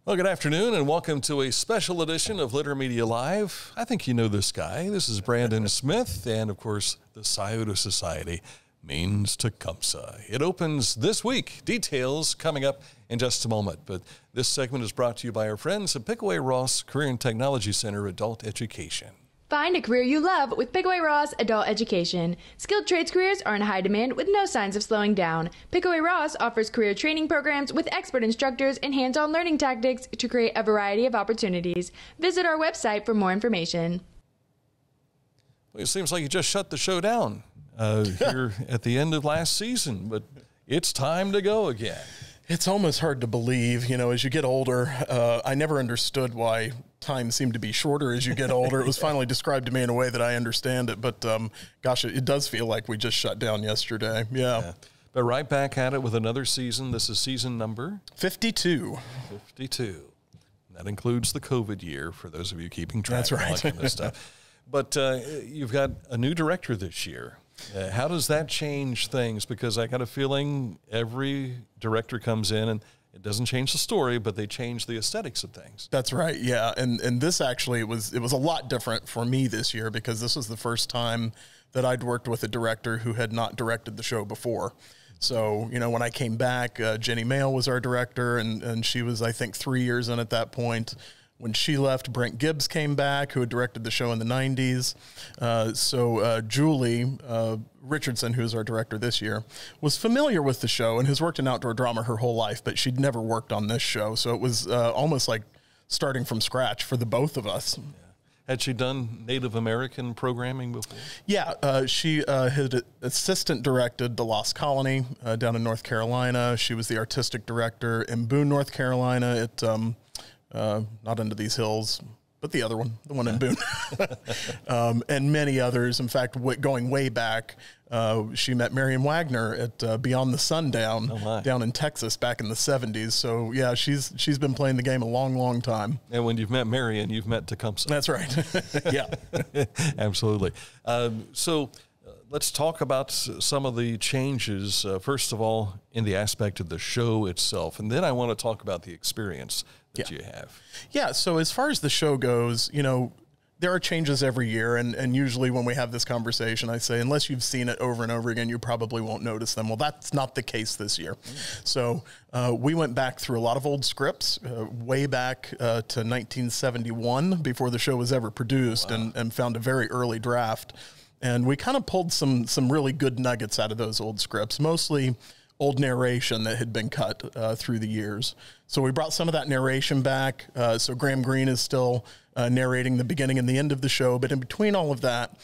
Well, good afternoon and welcome to a special edition of Litter Media Live. I think you know this guy. This is Brandon Smith, and of course, the Scioto Society means Tecumseh. It opens this week. Details coming up in just a moment. But this segment is brought to you by our friends at Pickaway Ross Career and Technology Center Adult Education. Find a career you love with Pickaway Ross Adult Education. Skilled trades careers are in high demand with no signs of slowing down. Pickaway Ross offers career training programs with expert instructors and hands-on learning tactics to create a variety of opportunities. Visit our website for more information. Well, it seems like you just shut the show down here at the end of last season, but it's time to go again. It's almost hard to believe, as you get older. I never understood why time seemed to be shorter as you get older. It was finally described to me in a way that I understand it. But gosh, it does feel like we just shut down yesterday. Yeah. But right back at it with another season. This is season number 52. 52. That includes the COVID year for those of you keeping track. That's right. Of all this stuff. But you've got a new director this year. How does that change things? Because I got a feeling every director comes in and it doesn't change the story, but they change the aesthetics of things. That's right. Yeah. And this actually, it was a lot different for me this year because this was the first time that I'd worked with a director who had not directed the show before. So, when I came back, Jenny Mail was our director and she was, I think, 3 years in at that point. When she left, Brent Gibbs came back, who had directed the show in the 90s. So Julie Richardson, who's our director this year, was familiar with the show and has worked in outdoor drama her whole life, but she'd never worked on this show. So it was almost like starting from scratch for the both of us. Yeah. Had she done Native American programming before? Yeah, she had assistant directed The Lost Colony down in North Carolina. She was the artistic director in Boone, North Carolina at... not Under These Hills, but the other one, the one in Boone, and many others. In fact, going way back, she met Marion Wagner at Beyond the Sundown down in Texas back in the 70s. So yeah, she's been playing the game a long, long time. And when you've met Marion, you've met Tecumseh. That's right. Yeah, absolutely. So let's talk about some of the changes, first of all, in the aspect of the show itself. And then I want to talk about the experience that you have. Yeah, so as far as the show goes, there are changes every year. And usually when we have this conversation, I say, unless you've seen it over and over again, you probably won't notice them. Well, that's not the case this year. So we went back through a lot of old scripts, way back to 1971, before the show was ever produced, and found a very early draft. And we kind of pulled some really good nuggets out of those old scripts, mostly old narration that had been cut through the years. So we brought some of that narration back. So Graham Greene is still narrating the beginning and the end of the show. But in between all of that,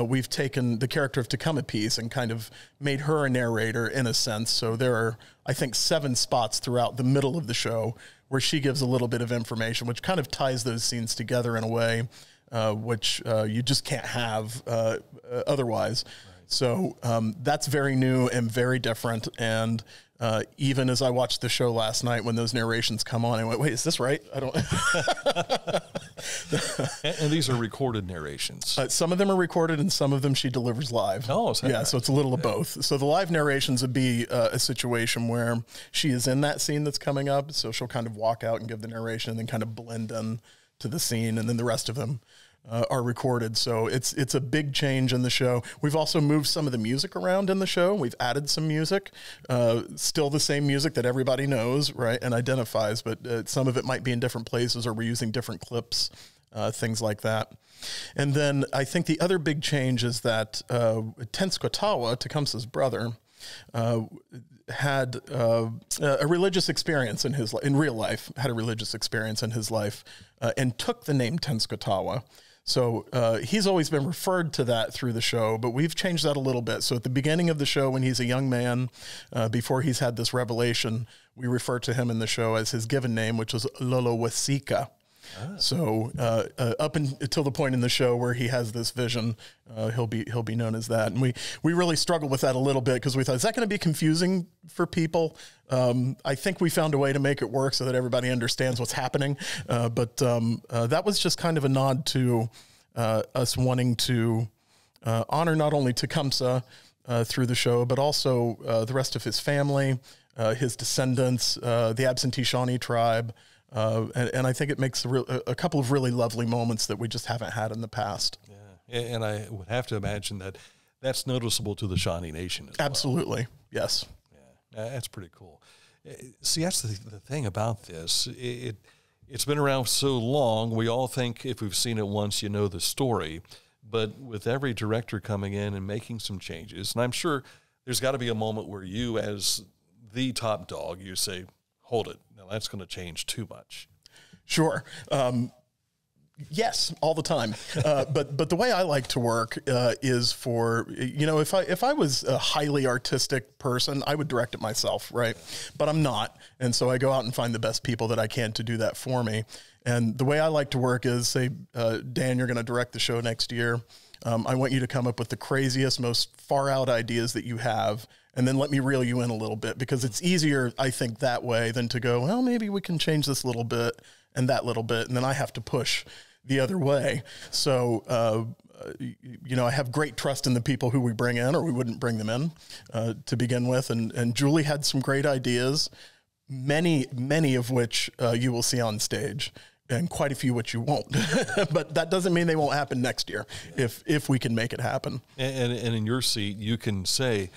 we've taken the character of Tecumseh and kind of made her a narrator in a sense. So there are, I think, 7 spots throughout the middle of the show where she gives a little bit of information, which kind of ties those scenes together in a way which you just can't have otherwise. Right. So that's very new and very different. And even as I watched the show last night, when those narrations come on, I went, wait, is this right? I don't. And these are recorded narrations. Some of them are recorded and some of them she delivers live. Oh, yeah. So it's a little of both. So the live narrations would be a situation where she is in that scene that's coming up. So she'll kind of walk out and give the narration and then kind of blend in to the scene, and then the rest of them are recorded. So it's a big change in the show. We've also moved some of the music around in the show. We've added some music, still the same music that everybody knows, right, and identifies, but some of it might be in different places, or we're using different clips, things like that. And then I think the other big change is that Tecumseh's brother, had a religious experience in real life, had a religious experience in his life, and took the name Tenskwatawa. So he's always been referred to that through the show, but we've changed that a little bit. So at the beginning of the show, when he's a young man, before he's had this revelation, we refer to him in the show as his given name, which is Lolowasika. So up until the point in the show where he has this vision, he'll be known as that. And we really struggled with that a little bit because we thought, is that going to be confusing for people? I think we found a way to make it work so that everybody understands what's happening. But that was just kind of a nod to us wanting to honor not only Tecumseh through the show, but also the rest of his family, his descendants, the absentee Shawnee tribe, And I think it makes a couple of really lovely moments that we just haven't had in the past. Yeah, and I would have to imagine that that's noticeable to the Shawnee Nation as well. Absolutely, yes. Yeah, that's pretty cool. See, that's the thing about this. It's been around so long, we all think if we've seen it once, you know the story. But with every director coming in and making some changes, and I'm sure there's got to be a moment where you, as the top dog, you say, hold it, now that's going to change too much. Sure. Yes, all the time. But the way I like to work is for, if I was a highly artistic person, I would direct it myself, right? But I'm not. And so I go out and find the best people that I can to do that for me. And the way I like to work is say, Dan, you're going to direct the show next year. I want you to come up with the craziest, most far out ideas that you have, and then let me reel you in a little bit, because it's easier, I think, that way than to go, well, maybe we can change this little bit and that little bit. And then I have to push the other way. So, I have great trust in the people who we bring in, or we wouldn't bring them in to begin with. And Julie had some great ideas, many of which you will see on stage, and quite a few which you won't. But that doesn't mean they won't happen next year if we can make it happen. And in your seat, you can say,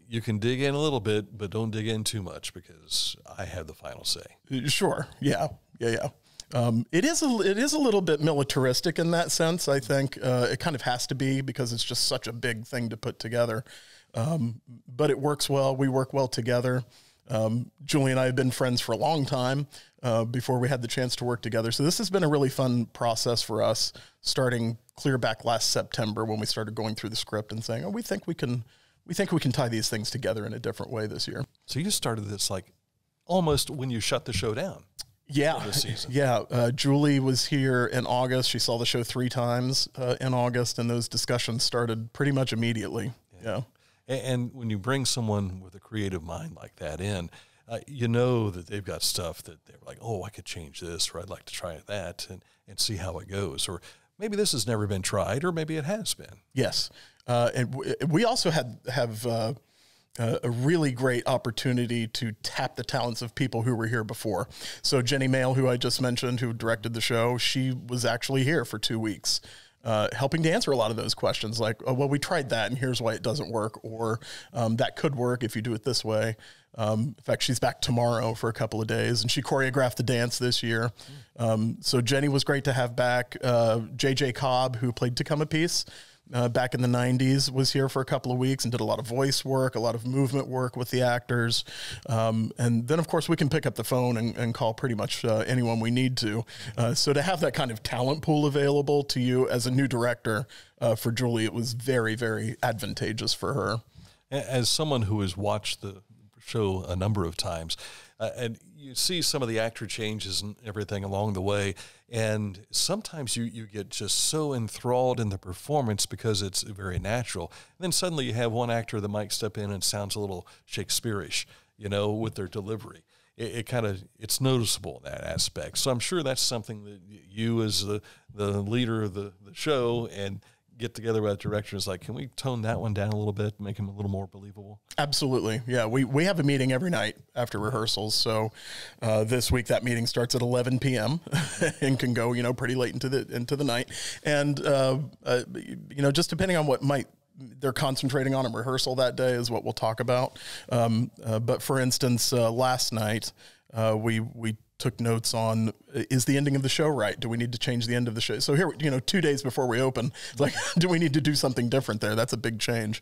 you can dig in a little bit, but don't dig in too much, because I have the final say. Sure. Yeah. It is a little bit militaristic in that sense. I think it kind of has to be, because it's just such a big thing to put together. But it works well. We work well together. Julie and I have been friends for a long time before we had the chance to work together. So this has been a really fun process for us, starting clear back last September when we started going through the script and saying, we think we can tie these things together in a different way this year. So you started this like almost when you shut the show down. Yeah. Julie was here in August. She saw the show 3 times in August, and those discussions started pretty much immediately. Yeah. And when you bring someone with a creative mind like that in, you know that they've got stuff that they're like, oh, I could change this, or I'd like to try that and see how it goes. Or maybe this has never been tried, or maybe it has been. Yes. And we also have a really great opportunity to tap the talents of people who were here before. So Jenny Mail, who I just mentioned, who directed the show, she was actually here for 2 weeks, helping to answer a lot of those questions, like, oh, well, we tried that and here's why it doesn't work, or that could work if you do it this way. In fact, she's back tomorrow for a couple of days, and she choreographed the dance this year. So Jenny was great to have back. JJ Cobb, who played Tecumseh back in the 90s, was here for a couple of weeks and did a lot of voice work, a lot of movement work with the actors. And then, of course, we can pick up the phone and call pretty much anyone we need to. So to have that kind of talent pool available to you as a new director, for Julie, it was very, very advantageous for her. As someone who has watched the show a number of times, and you see some of the actor changes and everything along the way, and sometimes you get just so enthralled in the performance because it's very natural. And then suddenly you have one actor that might step in and sounds a little Shakespeare-ish, with their delivery. It's noticeable in that aspect. So I'm sure that's something that you, as the leader of the show, and get together with that director, is like, can we tone that one down a little bit, make him a little more believable? Absolutely. Yeah. We have a meeting every night after rehearsals. So this week that meeting starts at 11 p.m. and can go, pretty late into the night. And, just depending on what they're concentrating on in rehearsal that day is what we'll talk about. But for instance, last night, we took notes on, is the ending of the show right? Do we need to change the end of the show? So here, 2 days before we open, like, do we need to do something different there? That's a big change.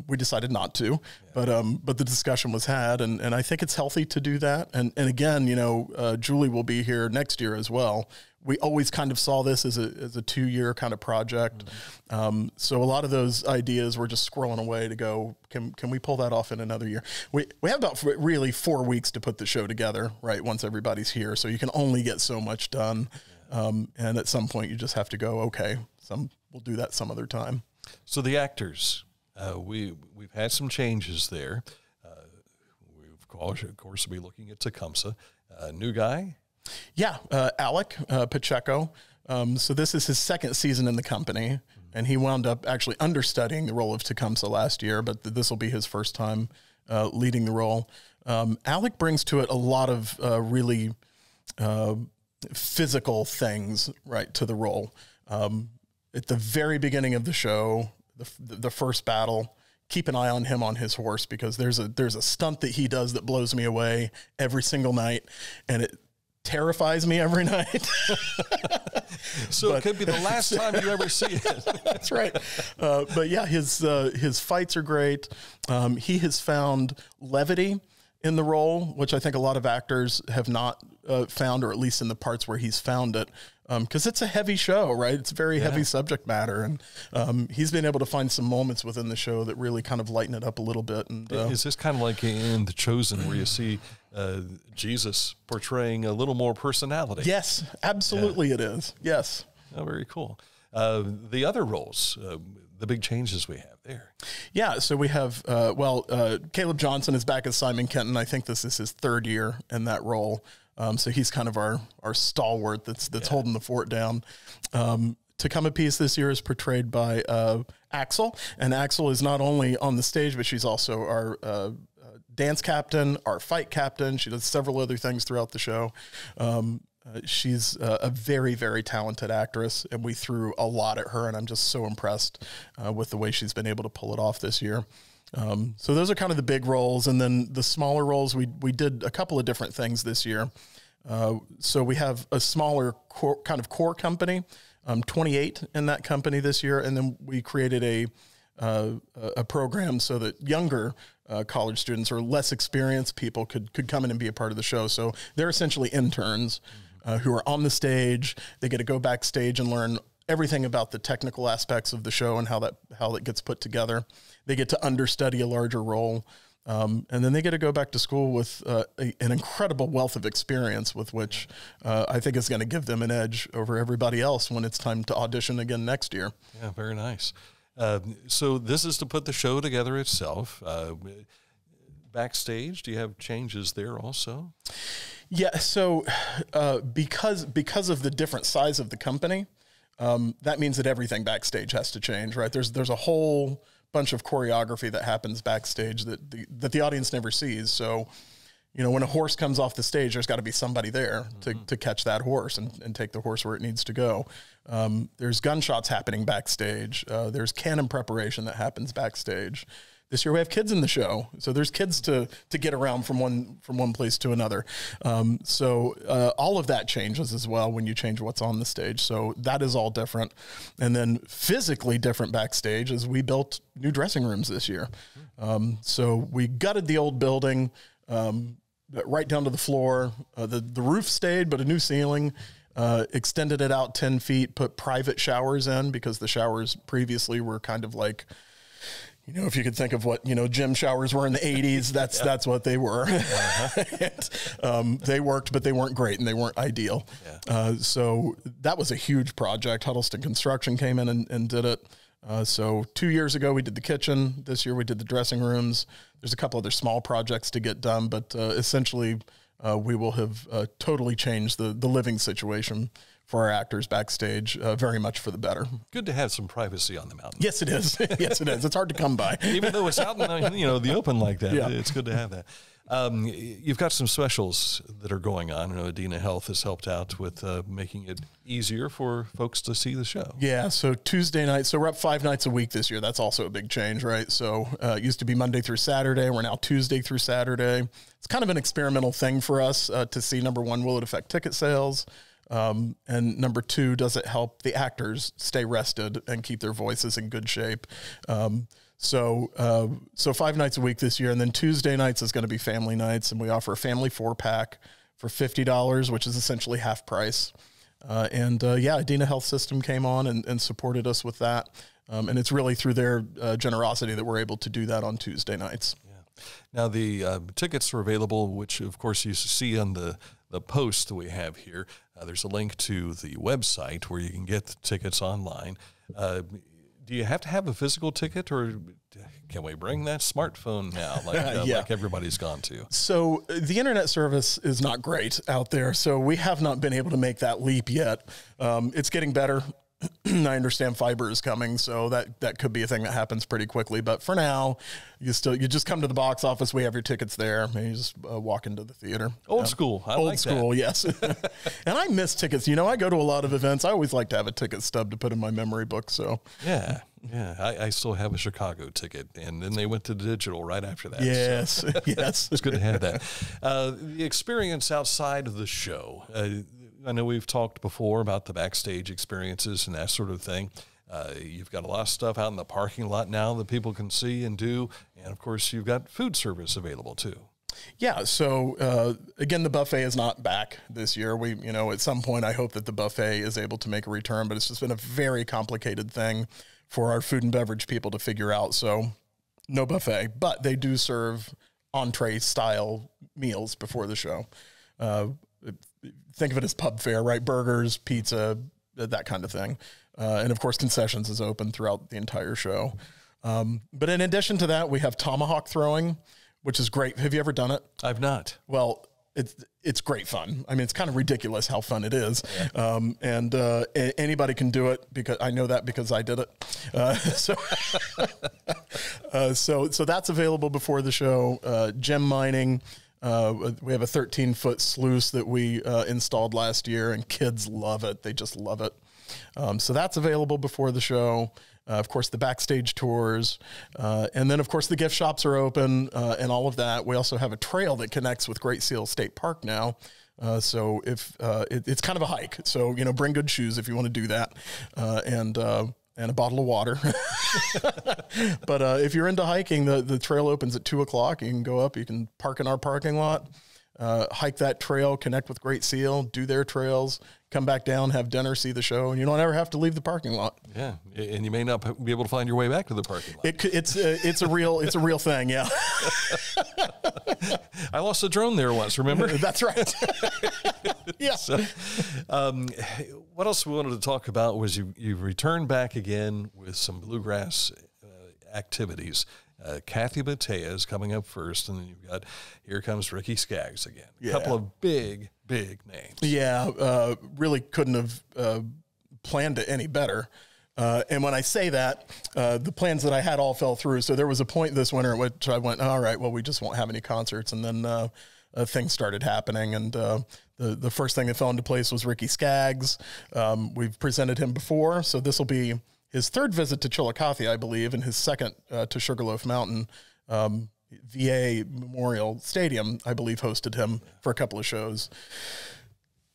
We decided not to, but the discussion was had, and I think it's healthy to do that. And again, Julie will be here next year as well. We always kind of saw this as a 2-year kind of project. Mm-hmm. So a lot of those ideas were just squirreling away to go, can we pull that off in another year? We have about really 4 weeks to put the show together, right, once everybody's here. So you can only get so much done. And at some point you just have to go, okay, we'll do that some other time. So the actors, we've had some changes there. We, of course, will be looking at Tecumseh. New guy? Yeah, Alec Pacheco. So this is his second season in the company, and he wound up actually understudying the role of Tecumseh last year, but this will be his first time leading the role. Alec brings to it a lot of really physical things, right, to the role. At the very beginning of the show, the first battle, keep an eye on him on his horse, because there's a stunt that he does that blows me away every single night, and it terrifies me every night. So it could be the last time you ever see it. That's right. But yeah, his fights are great. He has found levity in the role, which I think a lot of actors have not found, or at least in the parts where he's found it. Because it's a heavy show, right? It's very heavy subject matter. And he's been able to find some moments within the show that really kind of lighten it up a little bit. And is this kind of like in The Chosen, where you see Jesus portraying a little more personality? Yes, absolutely it is. Yes. Oh, very cool. The other roles, the big changes we have there. Yeah, so we have, Caleb Johnson is back as Simon Kenton. I think this is his third year in that role. So he's kind of our stalwart that's holding the fort down. Tecumseh Peace this year is portrayed by Axel, and Axel is not only on the stage, but she's also our dance captain, our fight captain. She does several other things throughout the show. She's a very, very talented actress, and we threw a lot at her, and I'm just so impressed with the way she's been able to pull it off this year. So those are kind of the big roles, and then the smaller roles, we did a couple of different things this year. So we have a smaller core company, 28 in that company this year, and then we created a program so that younger college students or less experienced people could come in and be a part of the show. So they're essentially interns who are on the stage. They get to go backstage and learn everything about the technical aspects of the show and how that gets put together. They get to understudy a larger role. And then they get to go back to school with an incredible wealth of experience, with which I think is going to give them an edge over everybody else when it's time to audition again next year. Yeah, very nice. So this is to put the show together itself. Backstage, do you have changes there also? Yeah, so because of the different size of the company, that means that everything backstage has to change, right? There's a whole bunch of choreography that happens backstage that the audience never sees. So, you know, when a horse comes off the stage, there's got to be somebody there to catch that horse and take the horse where it needs to go. There's gunshots happening backstage. There's cannon preparation that happens backstage. This year we have kids in the show, so there's kids to get around from one place to another. So all of that changes as well when you change what's on the stage. So that is all different. And then physically different backstage is we built new dressing rooms this year. So we gutted the old building right down to the floor. The roof stayed, but a new ceiling. Extended it out 10 feet, put private showers in, because the showers previously were kind of like, you know, if you could think of what, you know, gym showers were in the 80s, that's what they were. And, they worked, but they weren't great and they weren't ideal. So that was a huge project. Huddleston Construction came in and did it. So 2 years ago, we did the kitchen. This year, we did the dressing rooms. There's a couple other small projects to get done, but essentially, we will have totally changed the living situation for our actors backstage, very much for the better. Good to have some privacy on the mountain. Yes, it is. Yes, it is. It's hard to come by. Even though it's out in the open like that, it's good to have that. You've got some specials that are going on. I know Adina Health has helped out with making it easier for folks to see the show. Yeah, so Tuesday night. So we're up 5 nights a week this year. That's also a big change, right? So it used to be Monday through Saturday. We're now Tuesday through Saturday. It's kind of an experimental thing for us to see, number one, will it affect ticket sales? And number two, does it help the actors stay rested and keep their voices in good shape? So 5 nights a week this year, and then Tuesday nights is going to be family nights, and we offer a family 4-pack for $50, which is essentially half price. Adina Health System came on and supported us with that. And it's really through their generosity that we're able to do that on Tuesday nights. Yeah. Now the tickets are available, which of course you see on the post that we have here. There's a link to the website where you can get the tickets online. Do you have to have a physical ticket, or can we bring that smartphone now, like everybody's gone to? So the internet service is not great out there, so we have not been able to make that leap yet. It's getting better I understand fiber is coming, so that could be a thing that happens pretty quickly. But for now, you just come to the box office. We have your tickets there, and you just walk into the theater. Old school. I Old like school, that. Yes. And I miss tickets. You know, I go to a lot of events. I always like to have a ticket stub to put in my memory book. So Yeah. I still have a Chicago ticket, and then they went to digital right after that. yes, So yes. it's good to have that. The experience outside of the show. I know we've talked before about the backstage experiences and that sort of thing. You've got a lot of stuff out in the parking lot now that people can see and do. And, of course, you've got food service available, too. Yeah. So again, the buffet is not back this year. We, at some point, I hope that the buffet is able to make a return, but it's just been a very complicated thing for our food and beverage people to figure out. So no buffet, but they do serve entree style meals before the show. Think of it as pub fare, right? Burgers, pizza, that kind of thing. And of course, concessions is open throughout the entire show. But in addition to that, we have tomahawk throwing, which is great. Have you ever done it? I've not. Well, it's great fun. I mean, it's kind of ridiculous how fun it is. And anybody can do it because I know that because I did it. So that's available before the show. Gem mining. We have a 13-foot sluice that we installed last year, and kids love it. They just love it. So that's available before the show. Of course, the backstage tours. And then, of course, the gift shops are open and all of that. We also have a trail that connects with Great Seal State Park now. So if it's kind of a hike. So, bring good shoes if you want to do that. And a bottle of water. But if you're into hiking, the trail opens at 2:00. You can go up, you can park in our parking lot, hike that trail, connect with Great Seal, do their trails, come back down, have dinner, see the show, and you don't ever have to leave the parking lot. Yeah, and you may not be able to find your way back to the parking lot. It's a real thing, yeah. I lost a drone there once, remember? That's right. Yeah. So, what else we wanted to talk about was you returned back again with some bluegrass activities. Kathy Mattea is coming up first, and then you've got Here Comes Ricky Skaggs again. Yeah. A couple of big names. Yeah, really couldn't have planned it any better. And when I say that, the plans that I had all fell through. So there was a point this winter at which I went, all right, well, we just won't have any concerts. And then things started happening. And the first thing that fell into place was Ricky Skaggs. We've presented him before. So this will be his third visit to Chillicothe, I believe, and his second to Sugarloaf Mountain. VA Memorial Stadium, I believe, hosted him for a couple of shows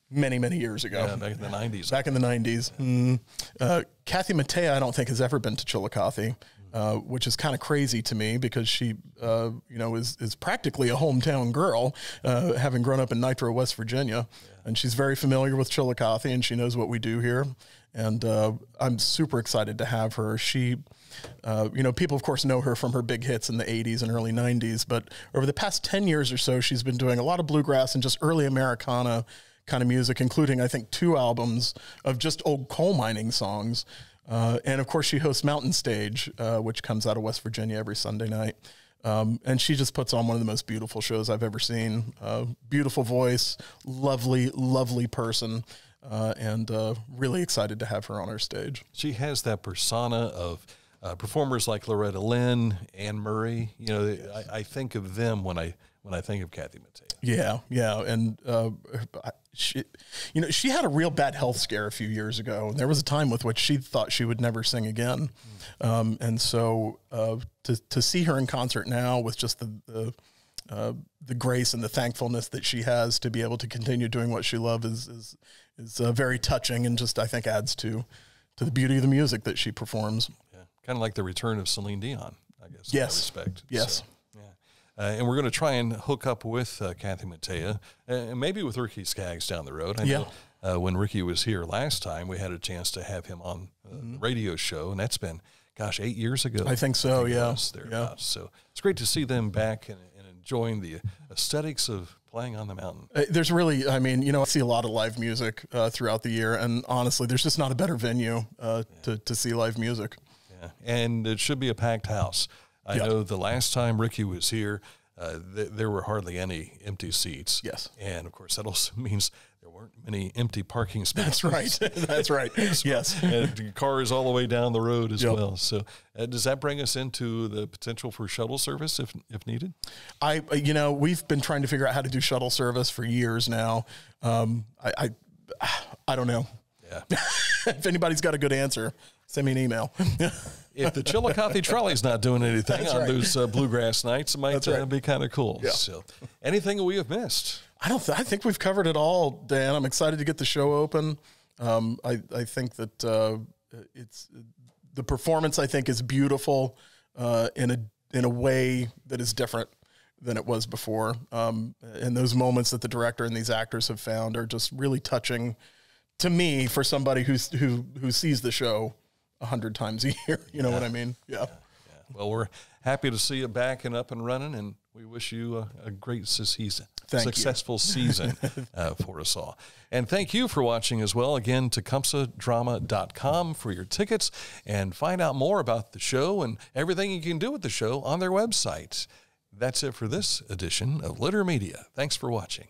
many years ago. Yeah, back in the 90s. Back in the 90s. Kathy Mattea, I don't think, has ever been to Chillicothe, which is kind of crazy to me because she, is practically a hometown girl, having grown up in Nitro, West Virginia. Yeah. And she's very familiar with Chillicothe, and she knows what we do here. And I'm super excited to have her. She, people, of course, know her from her big hits in the 80s and early 90s. But over the past 10 years or so, she's been doing a lot of bluegrass and just early Americana kind of music, including, I think, 2 albums of just old coal mining songs. And, of course, she hosts Mountain Stage, which comes out of West Virginia every Sunday night. And she just puts on one of the most beautiful shows I've ever seen. Beautiful voice, lovely person. And really excited to have her on our stage. She has that persona of performers like Loretta Lynn, Anne Murray. I think of them when I think of Kathy Mattea. Yeah, and she had a real bad health scare a few years ago, and there was a time with which she thought she would never sing again. And so to see her in concert now with just the grace and the thankfulness that she has to be able to continue doing what she loves is very touching, and just I think adds to the beauty of the music that she performs. Yeah, kind of like the return of Celine Dion, I guess. Yes. In that respect. Yes. So, yeah. And we're going to try and hook up with Kathy Mattea, and maybe with Ricky Skaggs down the road. I know when Ricky was here last time, we had a chance to have him on the radio show, and that's been, 8 years ago. I think so, yeah. So it's great to see them back and enjoying the aesthetics of playing on the mountain. There's really, I see a lot of live music throughout the year, and honestly, there's just not a better venue to see live music. Yeah, and it should be a packed house. I know the last time Ricky was here, there were hardly any empty seats. Yes. And, of course, that also means There weren't many empty parking spaces. That's right. That's right. Yes. And cars all the way down the road as well. So does that bring us into the potential for shuttle service if needed? We've been trying to figure out how to do shuttle service for years now. I don't know. Yeah. If anybody's got a good answer, send me an email. If the Chillicothe trolley's not doing anything on those bluegrass nights, it might be kind of cool. Yeah. So anything that we have missed? I think we've covered it all, Dan. I'm excited to get the show open. I think that it's the performance, I think, is beautiful in a way that is different than it was before. And those moments that the director and these actors have found are just really touching to me for somebody who sees the show 100 times a year. You know what I mean? Yeah. Well, we're happy to see you back and up and running, and we wish you a great season. Successful season for us all. And thank you for watching as well. Again, tecumsehdrama.com for your tickets, and find out more about the show and everything you can do with the show on their website. That's it for this edition of Litter Media. Thanks for watching.